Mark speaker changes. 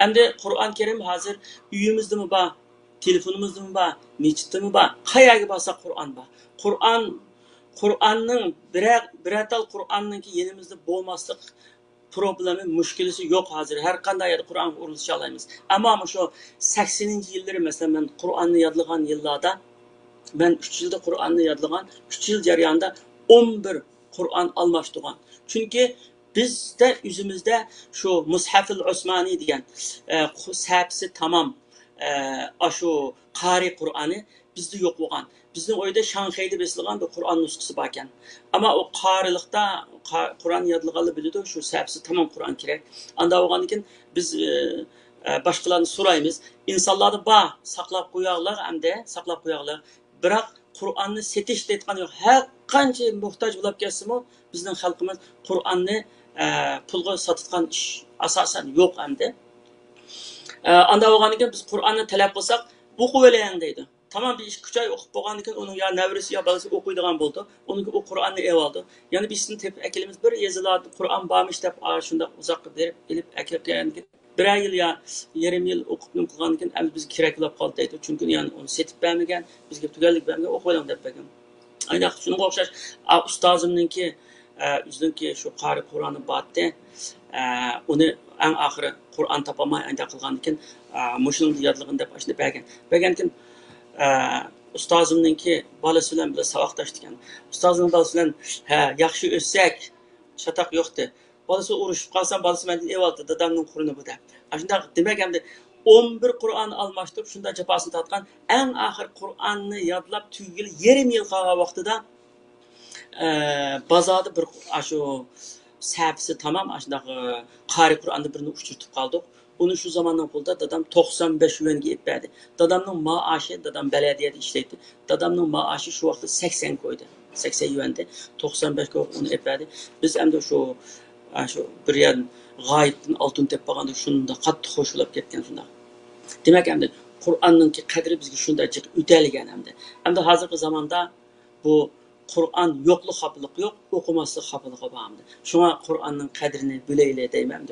Speaker 1: Endi Qur'on Kerim hazır uyimizdimi bor, telefonimizdimi bor, mesciddimi bor, qayerga borsak Qur'on bor. Qur'onning birortal Qur'onninki yenimizda bo'lmaslik problemi, mushkulasi yo'q hozir. Har qanday yerda Qur'on o'rganisha olamiz. Ammo shu 80-yillari masalan men Qur'onni yodlagan yillarda ben 3 yılda Kur'an'ı yadlagan, 3 yıl jarayonida 11 Kur'an almashtirgan. Çünkü bizde yüzümüzde şu Mushafil Osmani degan sahifasi tamam şu Qari Kur'an'ı bizde yo'q bo'lgan. Bizning oyda Shanxayda besilgan bir Kur'an nusxasi bor ekan. Ama o qarilikda Kur'an yodlaganlar biladi, şu sahifasi tamam Kur'an kerak. Anda bo'lgandan keyin biz başkalarını soraymiz. İnsanlarda bor saqlab qo'yarlar, hamda saqlab qo'yarlar. Biroq Qur'onni setish deyotgan yo'q. Har qancha muhtoj bo'lib kelsimi, bizning xalqimiz Qur'onni pulga sotadigan ish asosan yo'q hamda. Anda bo'lgandan keyin biz Qur'onni talab qilsak, o'qib olayang deydi. Tamam bir ish 3 oy o'qib bo'lgandan keyin uning ya navrisi ya balasi o'qiydigan bo'ldi. Uning o Qur'onni evaldi. Ya'ni bizning tep akilimiz bir yezilarda Qur'on bormish deb shunda uzoqqa berib elib akirgan. Bir yıl ya yarım yıl okudum kullanırken hem biz kireklap kaldı. Çünkü yani onu setip vermegen, biz gibi tügellik vermegen okuyalım dep begim. Aynen şunu okşaş. Ustazımınki yüzünki şu Qari Kur'an'ı battı. Onu en ahire Kur'an tapamay anda kılganırken muşunun yadlığını dep açtı begen. Begenken ustazımınki balası bilen bile savaktaştıken. Ustazımın balası bilen yaxşı össek şatak yoktu. Balası uğraşıp kalsam balası benden ev aldı. Dadamның kurunu bu da. Aşında demek hem de 11 Kur'an almıştır. Şunda cefasını tatkan. En ahir Kur'an'ı yadlap tüygül yarım yıl kala vaxtıda bazada bir şu sahifesi tamam. Aşında Qari Kur'an'da birini uçurtup kaldık. Onu şu zamandan pulda dadam 95 yuvengi etmedi. Dadamның maaşı, dadam belediyede işleydi. Dadamның maaşı şu vaxtda 80 koydu. 80 yuvendi. 95 koydu onu etmedi. Biz hem de şu bir yer g'oyibdan oltin tep bo'lganda shunda qattiq xo'shilib ketgan shunda. Demak endi Qur'onning qadri bizga shunda o'talgan endi. Endi hozirgi zamonda bu Qur'on yo'qlik xafalık yo'q, o'qimaslik xafaligi bor endi. Shunga Qur'onning qadrini bilaylik deyman.